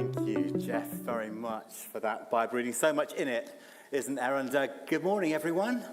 Thank you, Jeff, very much for that Bible reading. So much in it, isn't there? And good morning, everyone.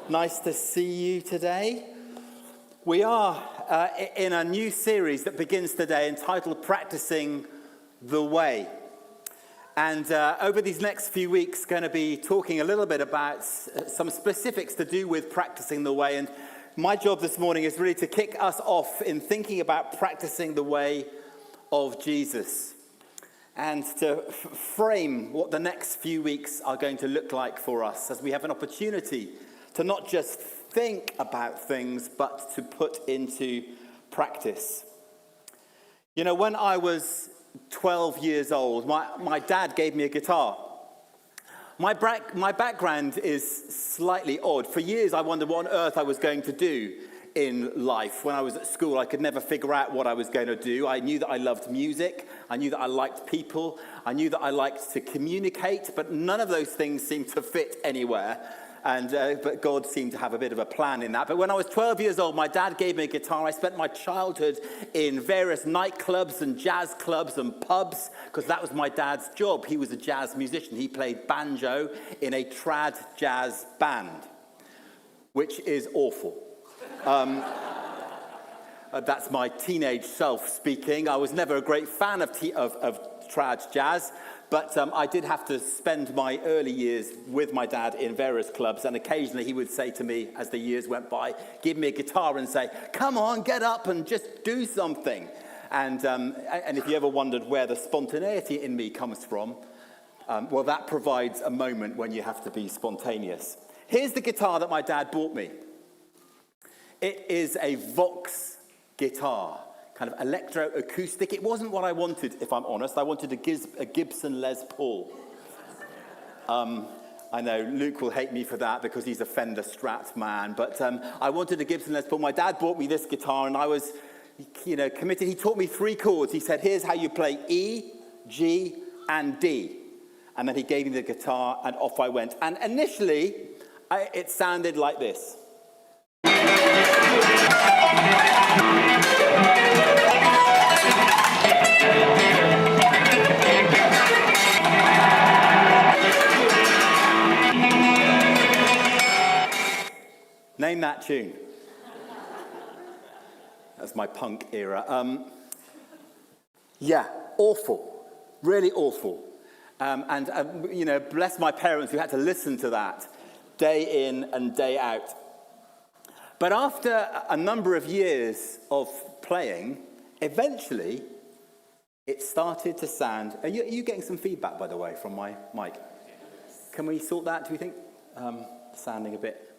Nice to see you today. We are in a new series that begins today entitled Practising the Way. And over these next few weeks, going to be talking a little bit about some specifics to do with practicing the way. And my job this morning is really to kick us off in thinking about practicing the way of Jesus, and to frame what the next few weeks are going to look like for us as we have an opportunity to not just think about things, but to put into practice. You know, when I was 12 years old, my dad gave me a guitar. My background is slightly odd. For years, I wondered what on earth I was going to do in life. When I was at school, I could never figure out what I was going to do. I knew that I loved music. I knew that I liked people. I knew that I liked to communicate, but none of those things seemed to fit anywhere. But God seemed to have a bit of a plan in that. But when I was 12 years old, my dad gave me a guitar. I spent my childhood in various nightclubs and jazz clubs and pubs, because that was my dad's job. He was a jazz musician. He played banjo in a trad jazz band, which is awful. That's my teenage self speaking. I was never a great fan of trad jazz, but I did have to spend my early years with my dad in various clubs, and occasionally he would say to me as the years went by, give me a guitar and say, come on, get up and just do something. And if you ever wondered where the spontaneity in me comes from, well, that provides a moment when you have to be spontaneous. Here's the guitar that my dad bought me. It is a Vox guitar, kind of electro-acoustic. It wasn't what I wanted, if I'm honest. I wanted a Gibson Les Paul. I know Luke will hate me for that because he's a Fender Strat man, but I wanted a Gibson Les Paul. My dad bought me this guitar, and I was, committed. He taught me 3 chords. He said, here's how you play E, G, and D. And then he gave me the guitar, and off I went. And initially, it sounded like this. Name that tune. That's my punk era. Yeah, awful. Really awful. Bless my parents who had to listen to that day in and day out. But after a number of years of playing, eventually it started to sound... Are you getting some feedback, by the way, from my mic? Can we sort that, do you think? Sounding a bit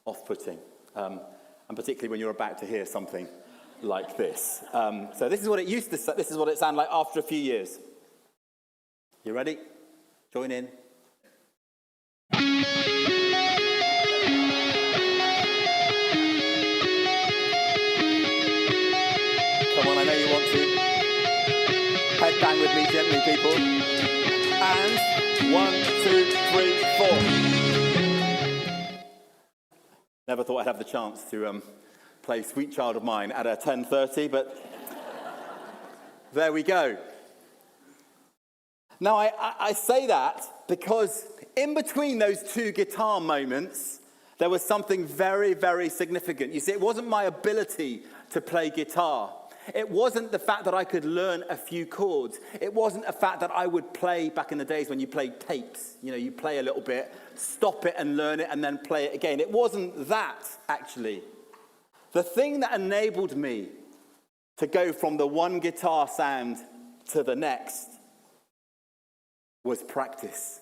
off-putting. And particularly when you're about to hear something like this. So this is what it sounded like after a few years. You ready? Join in. Headbang with me gently, people. And 1, 2, 3, 4. Never thought I'd have the chance to play Sweet Child of Mine at a 10:30, but there we go. Now, I say that because in between those 2 guitar moments, there was something very, very significant. You see, it wasn't my ability to play guitar. It wasn't the fact that I could learn a few chords. It wasn't a fact that I would play back in the days when you played tapes. You play a little bit, stop it and learn it, and then play it again. It wasn't that, actually. The thing that enabled me to go from the one guitar sound to the next was practice.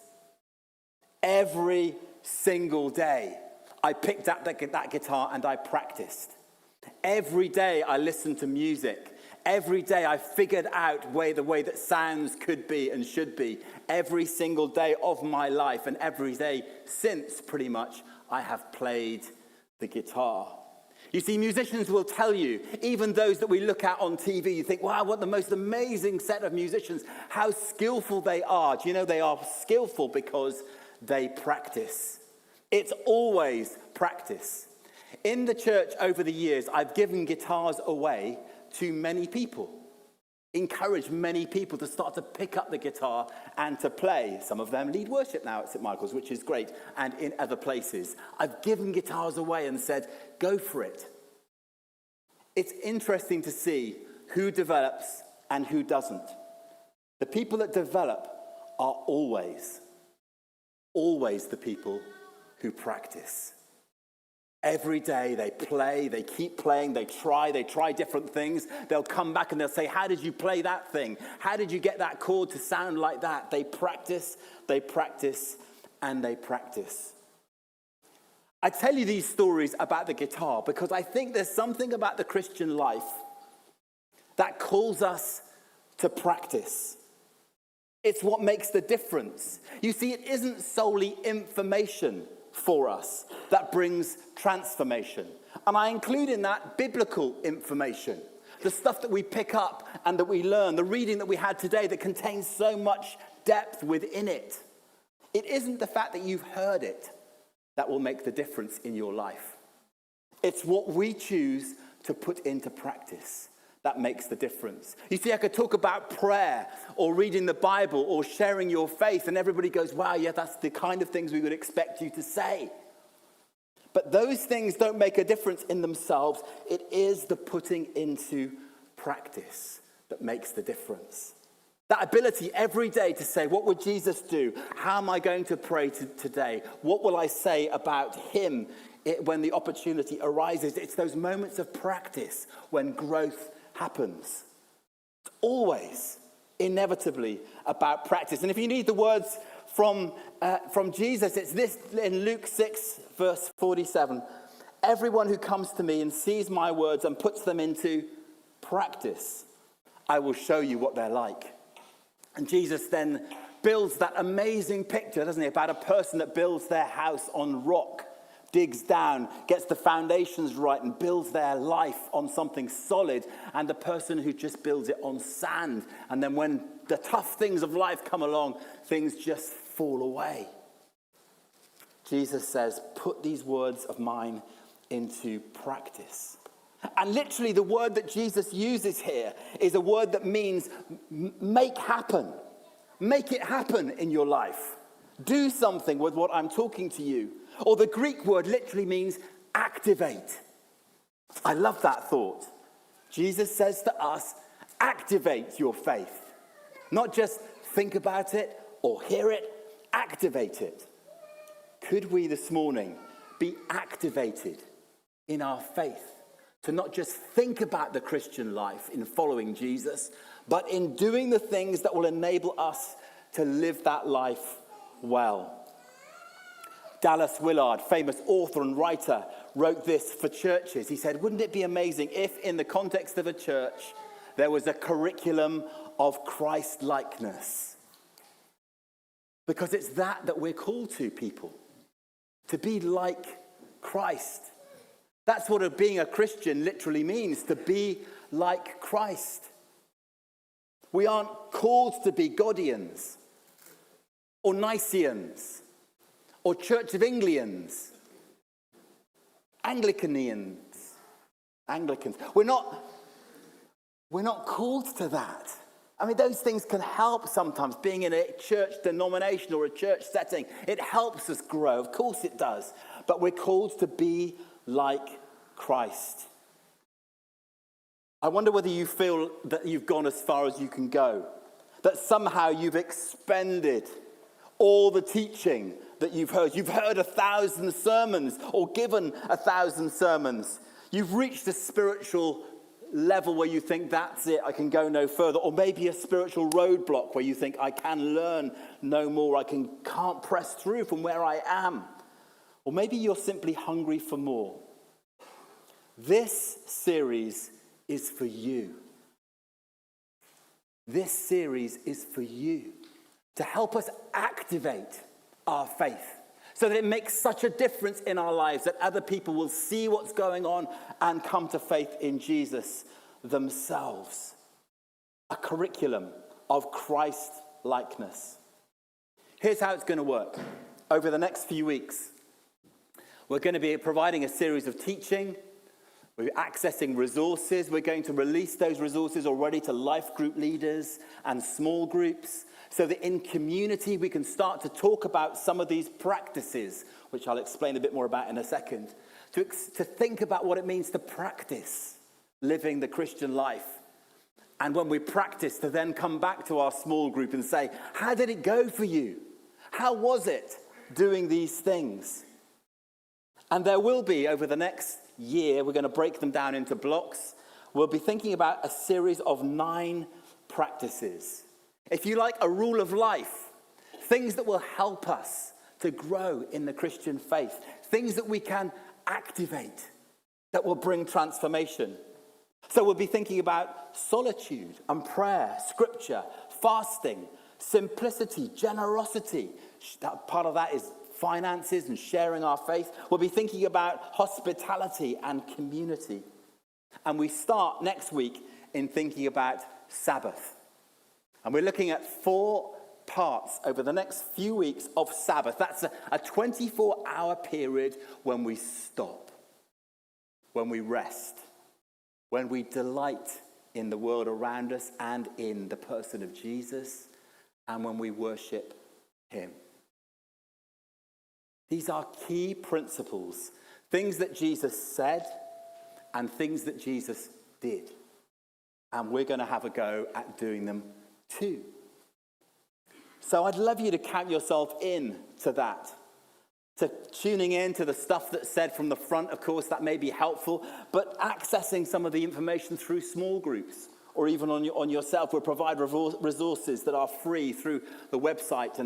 Every single day, I picked up that guitar and I practiced. Every day I listened to music. Every day I figured out the way that sounds could be and should be. Every single day of my life, and every day since, pretty much, I have played the guitar. You see, musicians will tell you, even those that we look at on TV, you think, wow, what the most amazing set of musicians, how skillful they are. Do you know they are skillful because they practice? It's always practice. In the church over the years, I've given guitars away to many people. encouraged many people to start to pick up the guitar and to play. Some of them lead worship now at St. Michael's, which is great, and in other places. I've given guitars away and said, go for it. It's interesting to see who develops and who doesn't. The people that develop are always the people who practice. Every day they play, they keep playing, they try different things. They'll come back and they'll say, how did you play that thing? How did you get that chord to sound like that? They practice, and they practice. I tell you these stories about the guitar because I think there's something about the Christian life that calls us to practice. It's what makes the difference. You see, it isn't solely information for us that brings transformation. And I include in that biblical information, the stuff that we pick up and that we learn, the reading that we had today that contains so much depth within it. It isn't the fact that you've heard it that will make the difference in your life. It's what we choose to put into practice that makes the difference. You see, I could talk about prayer or reading the Bible or sharing your faith, and everybody goes, wow, yeah, that's the kind of things we would expect you to say. But those things don't make a difference in themselves. It is the putting into practice that makes the difference. That ability every day to say, what would Jesus do? How am I going to pray today? What will I say about him when the opportunity arises? It's those moments of practice when growth happens. It's always, inevitably, about practice. And if you need the words from Jesus, it's this in Luke 6, verse 47. Everyone who comes to me and sees my words and puts them into practice, I will show you what they're like. And Jesus then builds that amazing picture, doesn't he, about a person that builds their house on rock, digs down, gets the foundations right, and builds their life on something solid, and the person who just builds it on sand. And then when the tough things of life come along, things just fall away. Jesus says, put these words of mine into practice. And literally the word that Jesus uses here is a word that means make happen. Make it happen in your life. Do something with what I'm talking to you. Or the Greek word literally means activate. I love that thought. Jesus says to us, activate your faith. Not just think about it or hear it, activate it. Could we this morning be activated in our faith? To not just think about the Christian life in following Jesus, but in doing the things that will enable us to live that life well. Dallas Willard, famous author and writer, wrote this for churches. He said, wouldn't it be amazing if in the context of a church there was a curriculum of Christ-likeness? Because it's that we're called to, people. To be like Christ. That's what being a Christian literally means, to be like Christ. We aren't called to be Godians or Niceans or Church of Englands, Anglicans. We're not called to that. I mean, those things can help sometimes, being in a church denomination or a church setting. It helps us grow, of course it does. But we're called to be like Christ. I wonder whether you feel that you've gone as far as you can go, that somehow you've expended all the teaching that you've heard. You've heard 1,000 sermons or given 1,000 sermons. You've reached a spiritual level where you think, that's it, I can go no further. Or maybe a spiritual roadblock where you think, I can learn no more, I can't press through from where I am. Or maybe you're simply hungry for more. This series is for you. This series is for you to help us activate our faith so that it makes such a difference in our lives that other people will see what's going on and come to faith in Jesus themselves. A curriculum of Christ-likeness. Here's how it's going to work. Over the next few weeks, we're going to be providing a series of teaching We're accessing resources. We're going to release those resources already to life group leaders and small groups, so that in community we can start to talk about some of these practices, which I'll explain a bit more about in a second, to think about what it means to practice living the Christian life. And when we practice, to then come back to our small group and say, how did it go for you? How was it doing these things? And there will be, over the next year, we're going to break them down into blocks. We'll be thinking about a series of 9 practices. If you like, a rule of life, things that will help us to grow in the Christian faith, things that we can activate that will bring transformation. So we'll be thinking about solitude and prayer, scripture, fasting, simplicity, generosity. Part of that is finances and sharing our faith. We'll be thinking about hospitality and community. And we start next week in thinking about Sabbath. And we're looking at 4 parts over the next few weeks of Sabbath. That's a 24-hour period when we stop, when we rest, when we delight in the world around us and in the person of Jesus, and when we worship him. These are key principles, things that Jesus said and things that Jesus did. And we're going to have a go at doing them too. So I'd love you to count yourself in to that. To tuning in to the stuff that's said from the front, of course, that may be helpful, but accessing some of the information through small groups or even on yourself. We'll provide resources that are free through the website.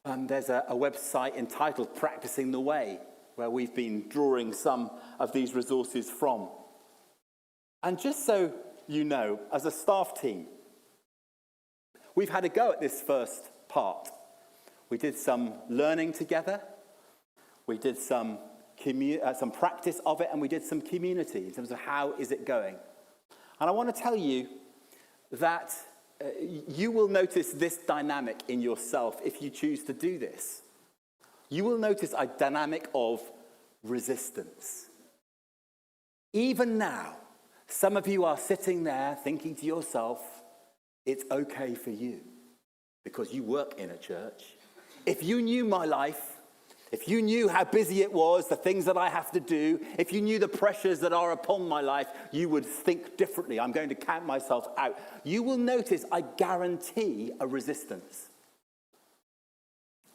And there's a website entitled Practising the Way, where we've been drawing some of these resources from. And just so you know, as a staff team, we've had a go at this first part. We did some learning together. We did some practice of it, and we did some community in terms of how is it going. And I want to tell you that you will notice this dynamic in yourself if you choose to do this. You will notice a dynamic of resistance. Even now, some of you are sitting there thinking to yourself, it's okay for you because you work in a church. If you knew my life, if you knew how busy it was, the things that I have to do, if you knew the pressures that are upon my life, you would think differently. I'm going to count myself out. You will notice, I guarantee, a resistance.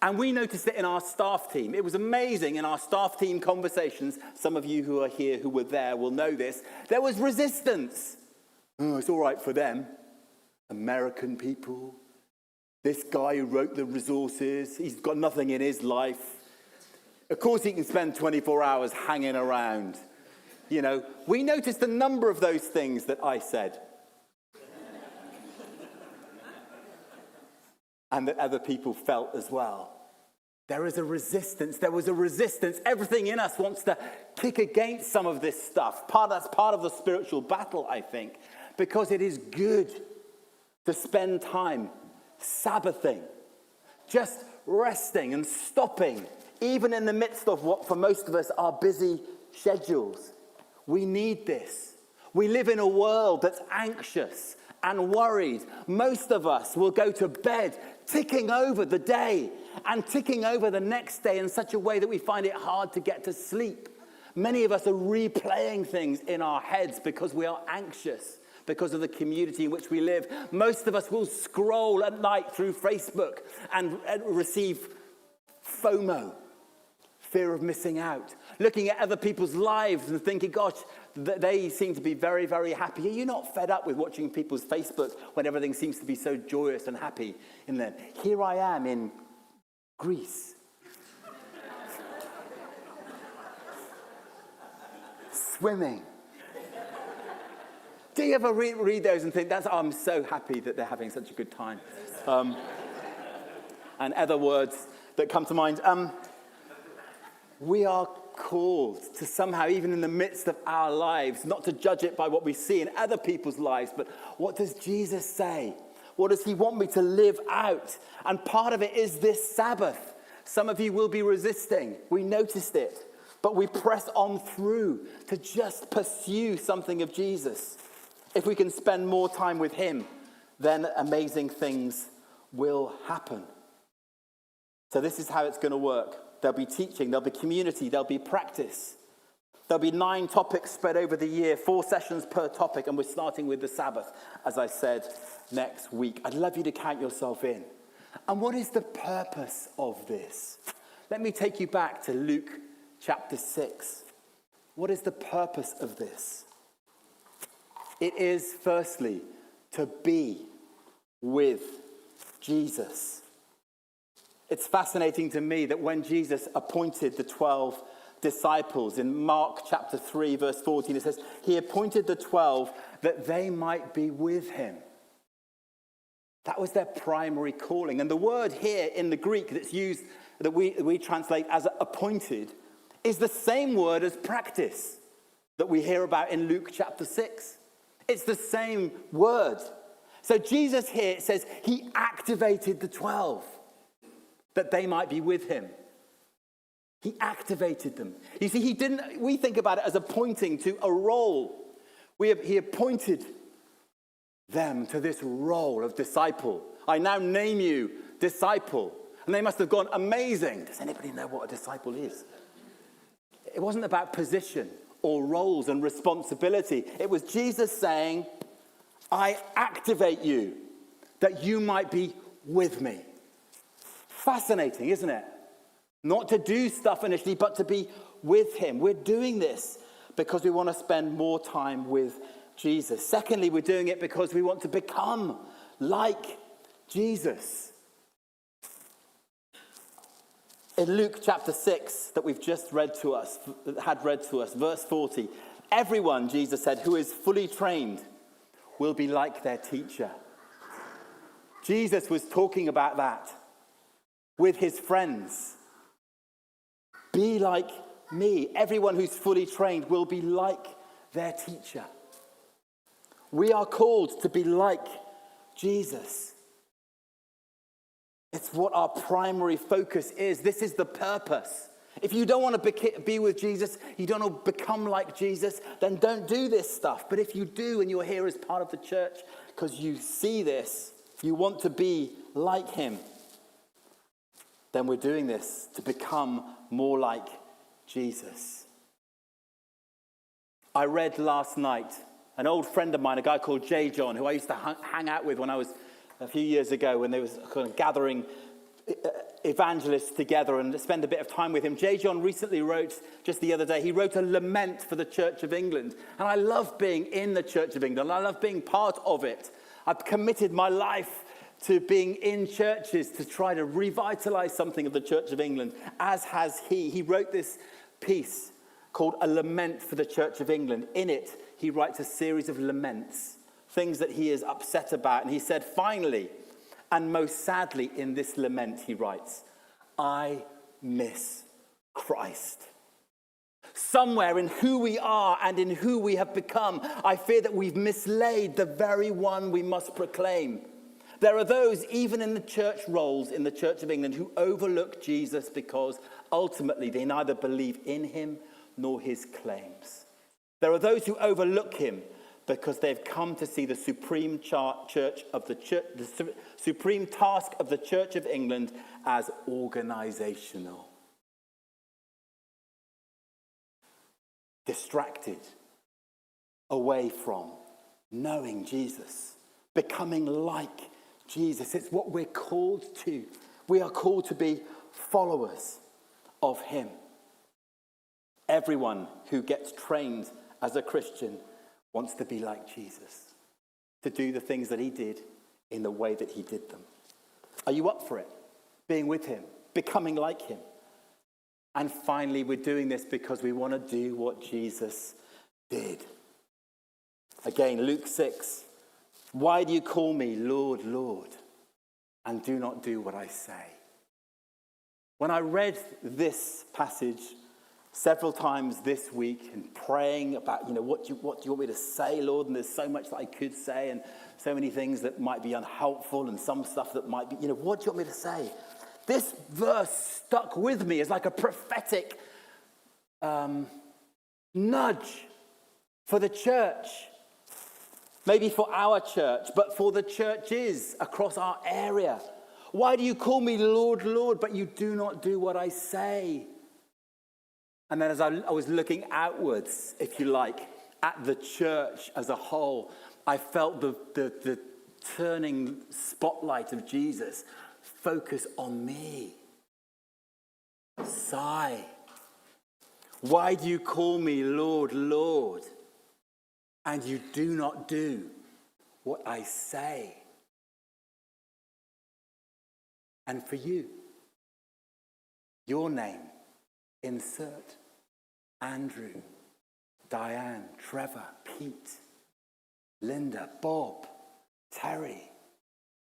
And we noticed it in our staff team. It was amazing in our staff team conversations. Some of you who are here who were there will know this. There was resistance. Oh, it's all right for them. American people. This guy who wrote the resources, he's got nothing in his life. Of course he can spend 24 hours hanging around. You know, we noticed a number of those things that I said. And that other people felt as well. There is a resistance. There was a resistance. Everything in us wants to kick against some of this stuff. That's part of the spiritual battle, I think. Because it is good to spend time Sabbathing. Just resting and stopping. Even in the midst of what, for most of us, are busy schedules. We need this. We live in a world that's anxious and worried. Most of us will go to bed ticking over the day and ticking over the next day in such a way that we find it hard to get to sleep. Many of us are replaying things in our heads because we are anxious, because of the community in which we live. Most of us will scroll at night through Facebook and receive FOMO. Fear of missing out, looking at other people's lives and thinking, gosh, they seem to be very, very happy. Are you not fed up with watching people's Facebook when everything seems to be so joyous and happy in them? Here I am in Greece. Swimming. Do you ever read those and think, I'm so happy that they're having such a good time? And other words that come to mind. We are called to somehow, even in the midst of our lives, not to judge it by what we see in other people's lives, but what does Jesus say? What does he want me to live out? And part of it is this Sabbath. Some of you will be resisting. We noticed it. but we press on through to just pursue something of Jesus. If we can spend more time with him, then amazing things will happen. So this is how it's going to work. There'll be teaching, there'll be community, there'll be practice. There'll be 9 topics spread over the year, 4 sessions per topic, and we're starting with the Sabbath, as I said, next week. I'd love you to count yourself in. And what is the purpose of this? Let me take you back to Luke chapter 6. What is the purpose of this? It is, firstly, to be with Jesus. It's fascinating to me that when Jesus appointed the 12 disciples, in Mark chapter 3, verse 14, it says, he appointed the 12 that they might be with him. That was their primary calling. And the word here in the Greek that's used, that we translate as appointed, is the same word as practice that we hear about in Luke chapter 6. It's the same word. So Jesus here, it says, he activated the 12 that they might be with him. He activated them. You see, we think about it as appointing to a role. He appointed them to this role of disciple. I now name you disciple. And they must have gone, amazing. Does anybody know what a disciple is? It wasn't about position or roles and responsibility. It was Jesus saying, I activate you that you might be with me. Fascinating, isn't it? Not to do stuff initially, but to be with him. We're doing this because we want to spend more time with Jesus. Secondly, we're doing it because we want to become like Jesus. In Luke chapter 6 that we've just read to us, verse 40, everyone, Jesus said, who is fully trained will be like their teacher. Jesus was talking about that with his friends. Be like me. Everyone who's fully trained will be like their teacher. We are called to be like Jesus. It's what our primary focus is. This is the purpose. If you don't want to be with Jesus, you don't want to become like Jesus, then don't do this stuff. But if you do and you're here as part of the church because you see this, you want to be like him, then we're doing this to become more like Jesus. I read last night, an old friend of mine, a guy called J. John, who I used to hang out with when I was a few years ago when there was kind of gathering evangelists together and spend a bit of time with him. J. John recently wrote, just the other day, he wrote a lament for the Church of England. And I love being in the Church of England. I love being part of it. I've committed my life to being in churches to try to revitalize something of the Church of England, as has he. He wrote this piece called A Lament for the Church of England. In it, he writes a series of laments, things that he is upset about. And he said, finally, and most sadly in this lament, he writes, I miss Christ. Somewhere in who we are and in who we have become, I fear that we've mislaid the very one we must proclaim. There are those, even in the church roles in the Church of England, who overlook Jesus because ultimately they neither believe in him nor his claims. There are those who overlook him because they've come to see the supreme the supreme task of the Church of England as organizational. Distracted, away from knowing Jesus, becoming like Jesus. It's what we're called to. We are called to be followers of him. Everyone who gets trained as a Christian wants to be like Jesus, to do the things that he did in the way that he did them. Are you up for it? Being with him, becoming like him. And finally, we're doing this because we want to do what Jesus did. Again, Luke 6. Why do you call me Lord, Lord, and do not do what I say? When I read this passage several times this week and praying about, what do you want me to say, Lord? And there's so much that I could say and so many things that might be unhelpful and some stuff that might be, what do you want me to say? This verse stuck with me as like a prophetic nudge for the church. Maybe for our church, but for the churches across our area. Why do you call me Lord, Lord, but you do not do what I say? And then as I was looking outwards, if you like, at the church as a whole, I felt the turning spotlight of Jesus focus on me. Sigh. Why do you call me Lord, Lord, and you do not do what I say? And for you, your name, insert Andrew, Diane, Trevor, Pete, Linda, Bob, Terry,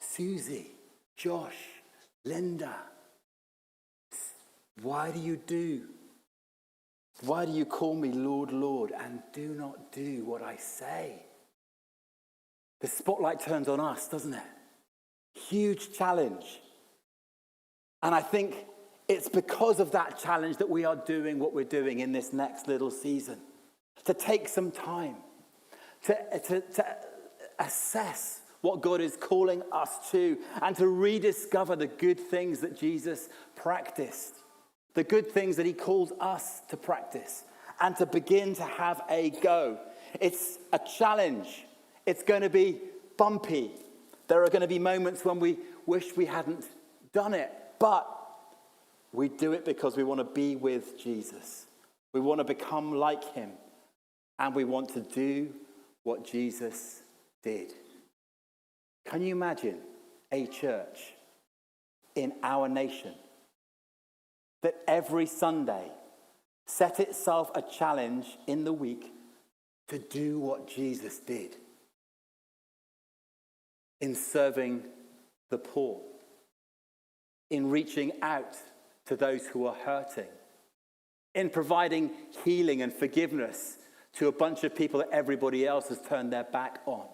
Susie, Josh, Linda. Why do you call me Lord, Lord, and do not do what I say? The spotlight turns on us, doesn't it? Huge challenge. And I think it's because of that challenge that we are doing what we're doing in this next little season. To take some time to assess what God is calling us to and to rediscover the good things that Jesus practiced. The good things that he calls us to practice and to begin to have a go. It's a challenge. It's going to be bumpy. There are going to be moments when we wish we hadn't done it, but we do it because we want to be with Jesus. We want to become like him, and we want to do what Jesus did. Can you imagine a church in our nation that every Sunday set itself a challenge in the week to do what Jesus did in serving the poor, in reaching out to those who are hurting, in providing healing and forgiveness to a bunch of people that everybody else has turned their back on?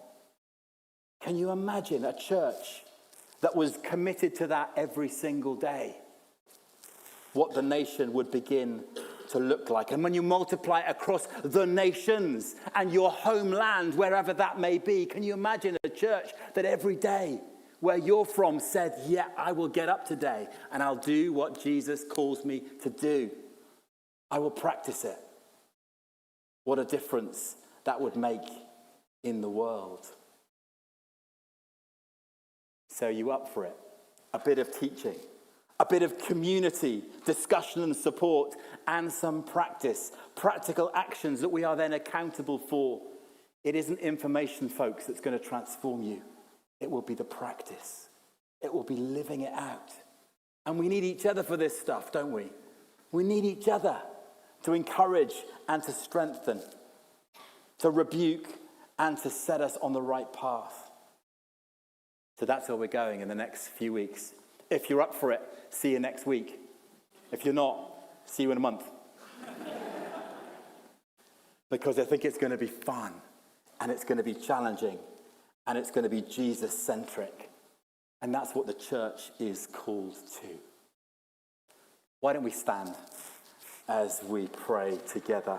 Can you imagine a church that was committed to that every single day? What the nation would begin to look like. And when you multiply across the nations and your homeland, wherever that may be, can you imagine a church that every day where you're from said, yeah, I will get up today and I'll do what Jesus calls me to do. I will practice it. What a difference that would make in the world. So are you up for it? A bit of teaching, a bit of community, discussion and support, and some practice, practical actions that we are then accountable for. It isn't information, folks, that's going to transform you. It will be the practice. It will be living it out. And we need each other for this stuff, don't we? We need each other to encourage and to strengthen, to rebuke and to set us on the right path. So that's where we're going in the next few weeks. If you're up for it, see you next week. If you're not, see you in a month. Because I think it's going to be fun, and it's going to be challenging, and it's going to be Jesus-centric. And that's what the church is called to. Why don't we stand as we pray together?